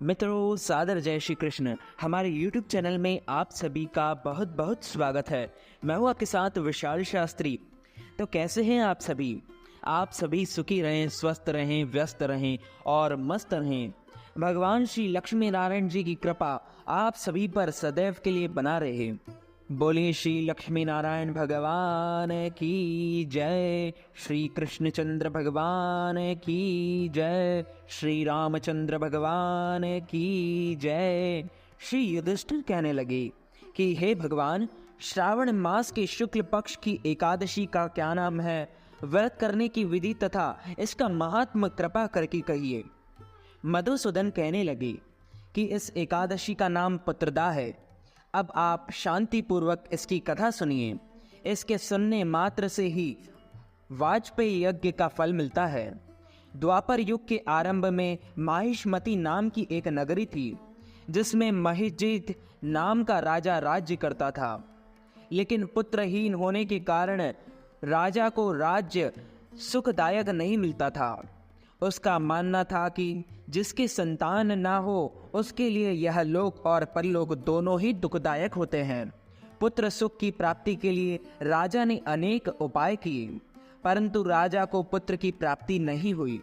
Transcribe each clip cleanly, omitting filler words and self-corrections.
मित्रों, सादर जय श्री कृष्ण। हमारे YouTube चैनल में आप सभी का बहुत बहुत स्वागत है। मैं हूँ आपके साथ विशाल शास्त्री। तो कैसे हैं आप सभी? आप सभी सुखी रहें, स्वस्थ रहें, व्यस्त रहें और मस्त रहें। भगवान श्री लक्ष्मी नारायण जी की कृपा आप सभी पर सदैव के लिए बना रहे। बोलिए श्री लक्ष्मी नारायण भगवान की जय, श्री कृष्णचंद्र भगवान की जय, श्री रामचंद्र भगवान की जय। श्री युधिष्ठिर कहने लगे कि हे भगवान, श्रावण मास के शुक्ल पक्ष की एकादशी का क्या नाम है? व्रत करने की विधि तथा इसका महात्म कृपा करके कहिए। मधुसूदन कहने लगे कि इस एकादशी का नाम पुत्रदा है। अब आप शांति पूर्वक इसकी कथा सुनिए। इसके सुनने मात्र से ही वाजपेयी यज्ञ का फल मिलता है। द्वापर युग के आरंभ में माहिष्मती नाम की एक नगरी थी, जिसमें महिजीत नाम का राजा राज्य करता था। लेकिन पुत्रहीन होने के कारण राजा को राज्य सुखदायक नहीं मिलता था। उसका मानना था कि जिसके संतान ना हो उसके लिए यह लोक और परलोक दोनों ही दुखदायक होते हैं। पुत्र सुख की प्राप्ति के लिए राजा ने अनेक उपाय किए, परंतु राजा को पुत्र की प्राप्ति नहीं हुई।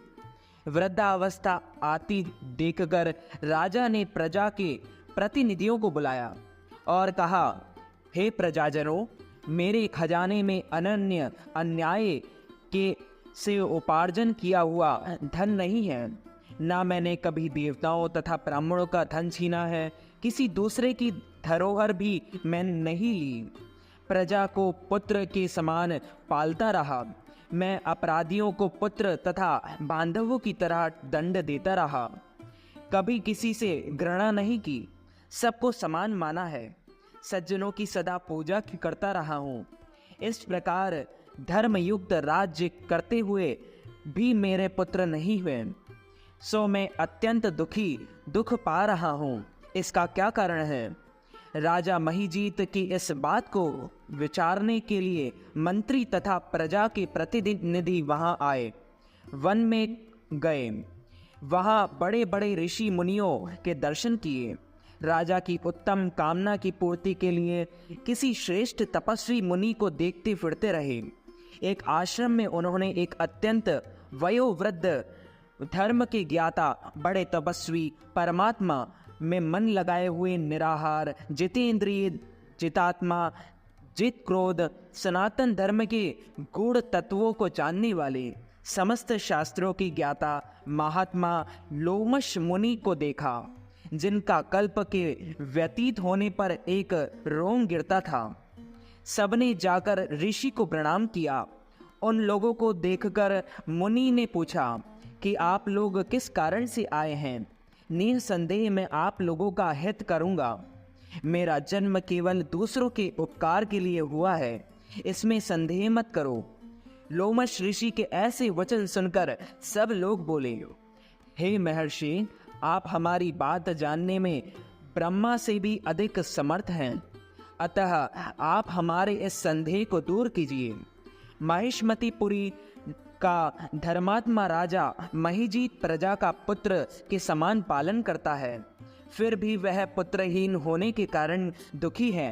वृद्धावस्था आती देखकर राजा ने प्रजा के प्रतिनिधियों को बुलाया और कहा, हे प्रजाजनों, मेरे खजाने में अनन्य अन्याय के से उपार्जन किया हुआ धन नहीं है। ना मैंने कभी देवताओं तथा ब्राह्मणों का धन छीना है। किसी दूसरे की धरोहर भी मैंने नहीं ली। प्रजा को पुत्र के समान पालता रहा। मैं अपराधियों को पुत्र तथा बांधवों की तरह दंड देता रहा। कभी किसी से घृणा नहीं की, सबको समान माना है। सज्जनों की सदा पूजा करता रहा हूँ। इस प्रकार धर्मयुक्त राज्य करते हुए भी मेरे पुत्र नहीं हुए, सो मैं अत्यंत दुख पा रहा हूँ। इसका क्या कारण है? राजा महिजीत की इस बात को विचारने के लिए मंत्री तथा प्रजा के प्रतिनिधि वहां आए। वन में गए, वहां बड़े बड़े ऋषि मुनियों के दर्शन किए। राजा की उत्तम कामना की पूर्ति के लिए किसी श्रेष्ठ तपस्वी मुनि को देखते फिरते रहे। एक आश्रम में उन्होंने एक अत्यंत वयोवृद्ध धर्म के ज्ञाता, बड़े तपस्वी, परमात्मा में मन लगाए हुए, निराहार, जितेंद्रिय, जितात्मा, जित क्रोध, सनातन धर्म के गूढ़ तत्वों को जानने वाले, समस्त शास्त्रों की ज्ञाता महात्मा लोमश मुनि को देखा, जिनका कल्प के व्यतीत होने पर एक रोम गिरता था। सबने जाकर ऋषि को प्रणाम किया। उन लोगों को देखकर मुनि ने पूछा कि आप लोग किस कारण से आए हैं? निसंदेह मैं आप लोगों का हित करूंगा। मेरा जन्म केवल दूसरों के उपकार के लिए हुआ है, इसमें संदेह मत करो। लोमश ऋषि के ऐसे वचन सुनकर सब लोग बोले, हे महर्षि, आप हमारी बात जानने में ब्रह्मा से भी अधिक समर्थ हैं, अतः आप हमारे इस संदेह को दूर कीजिए। महिष्मतीपुरी का धर्मात्मा राजा महिजीत प्रजा का पुत्र के समान पालन करता है, फिर भी वह पुत्रहीन होने के कारण दुखी है।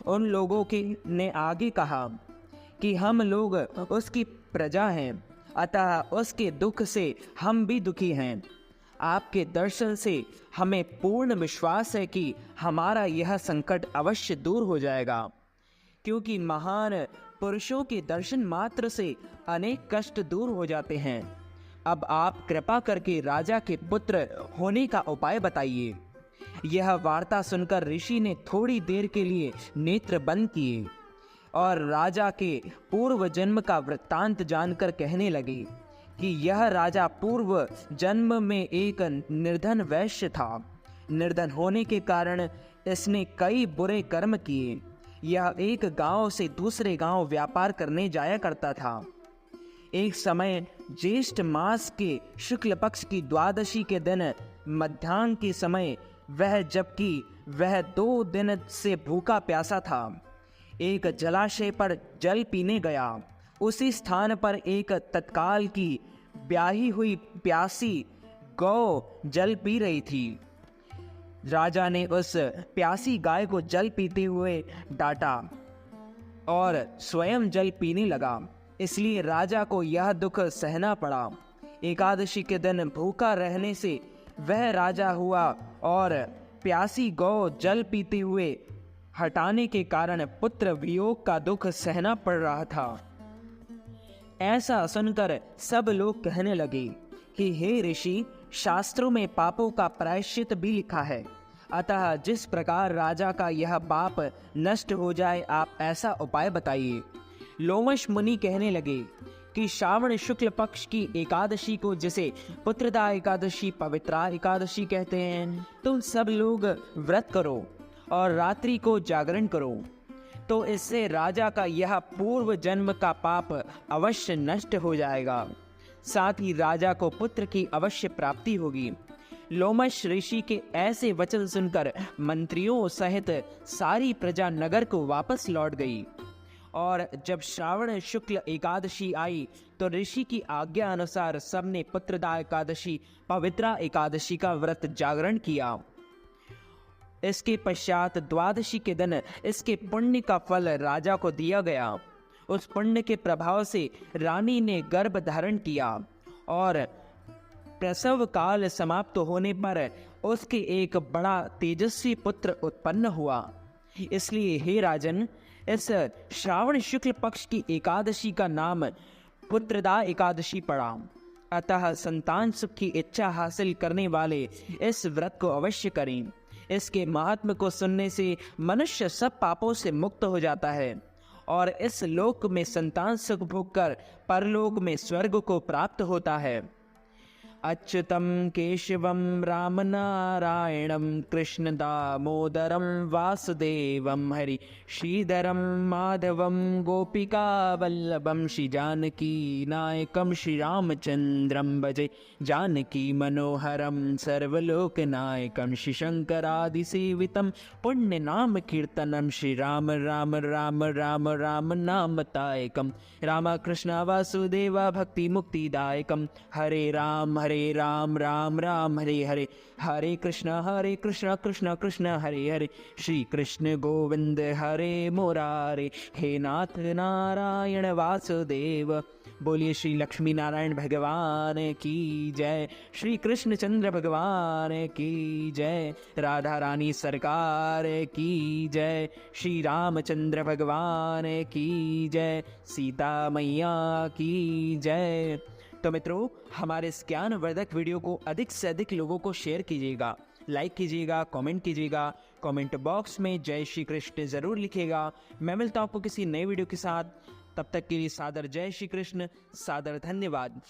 उन लोगों ने आगे कहा कि हम लोग उसकी प्रजा हैं, अतः उसके दुख से हम भी दुखी हैं। आपके दर्शन से हमें पूर्ण विश्वास है कि हमारा यह संकट अवश्य दूर हो जाएगा, क्योंकि महान पुरुषों के दर्शन मात्र से अनेक कष्ट दूर हो जाते हैं। अब आप कृपा करके राजा के पुत्र होने का उपाय बताइए। यह वार्ता सुनकर ऋषि ने थोड़ी देर के लिए नेत्र बंद किए और राजा के पूर्व जन्म का वृत्तांत जानकर कहने लगे कि यह राजा पूर्व जन्म में एक निर्धन वैश्य था। निर्धन होने के कारण इसने कई बुरे कर्म किए। यह एक गांव से दूसरे गांव व्यापार करने जाया करता था। एक समय ज्येष्ठ मास के शुक्ल पक्ष की द्वादशी के दिन मध्याह्न के समय जबकि वह 2 दिन से भूखा प्यासा था, एक जलाशय पर जल पीने गया। उसी स्थान पर एक तत्काल की ब्याही हुई प्यासी गौ जल पी रही थी। राजा ने उस प्यासी गाय को जल पीते हुए डांटा और स्वयं जल पीने लगा, इसलिए राजा को यह दुख सहना पड़ा। एकादशी के दिन भूखा रहने से वह राजा हुआ और प्यासी गौ जल पीते हुए हटाने के कारण पुत्र वियोग का दुख सहना पड़ रहा था। ऐसा सुनकर सब लोग कहने लगे कि हे ऋषि, शास्त्रों में पापों का प्रायश्चित भी लिखा है, अतः जिस प्रकार राजा का यह पाप नष्ट हो जाए आप ऐसा उपाय बताइए। लोमश मुनि कहने लगे कि श्रावण शुक्ल पक्ष की एकादशी को जिसे पुत्रदा एकादशी, पवित्रा एकादशी कहते हैं, तुम सब लोग व्रत करो और रात्रि को जागरण करो, तो इससे राजा का यह पूर्व जन्म का पाप अवश्य नष्ट हो जाएगा, साथ ही राजा को पुत्र की अवश्य प्राप्ति होगी। लोमश ऋषि के ऐसे वचन सुनकर मंत्रियों सहित सारी प्रजा नगर को वापस लौट गई और जब श्रावण शुक्ल एकादशी आई तो ऋषि की आज्ञा अनुसार सबने पुत्रदा एकादशी, पवित्रा एकादशी का व्रत जागरण किया। इसके पश्चात द्वादशी के दिन इसके पुण्य का फल राजा को दिया गया। उस पुण्य के प्रभाव से रानी ने गर्भ धारण किया और प्रसव काल समाप्त होने पर उसके एक बड़ा तेजस्वी पुत्र उत्पन्न हुआ। इसलिए हे राजन, इस श्रावण शुक्ल पक्ष की एकादशी का नाम पुत्रदा एकादशी पड़ा। अतः संतान सुख की इच्छा हासिल करने वाले इस व्रत को अवश्य करें। इसके महात्म को सुनने से मनुष्य सब पापों से मुक्त हो जाता है और इस लोक में संतान सुख भोगकर परलोक में स्वर्ग को प्राप्त होता है। अच्युतम केशवम राम नारायणम कृष्ण दामोदरम वासुदेवम हरि श्रीधरम माधवम गोपिका वल्लभम श्री जानकी नायकम श्री रामचंद्रम भजे जानकी मनोहरम सर्वलोक नायकम श्री शंकरादि सेवितम पुण्य नाम कीर्तनम श्री राम राम राम राम राम नामतायकम राम कृष्ण वासुदेव भक्ति मुक्तिदायकम हरे राम राम राम हरे हरे, हरे कृष्ण कृष्ण कृष्ण हरे हरे, श्री कृष्ण गोविंद हरे मुरारे, हे नाथ नारायण वासुदेव। बोलिए श्री लक्ष्मी नारायण भगवान की जय, श्री कृष्णचंद्र भगवान की जय, राधा रानी सरकार की जय, श्री रामचंद्र भगवान की जय, सीता मैया की जय। तो मित्रों, हमारे इस ज्ञानवर्धक वीडियो को अधिक से अधिक लोगों को शेयर कीजिएगा, लाइक कीजिएगा, कमेंट कीजिएगा, कमेंट बॉक्स में जय श्री कृष्ण जरूर लिखिएगा। मैं मिलता हूं आपको किसी नए वीडियो के साथ, तब तक के लिए सादर जय श्री कृष्ण, सादर धन्यवाद।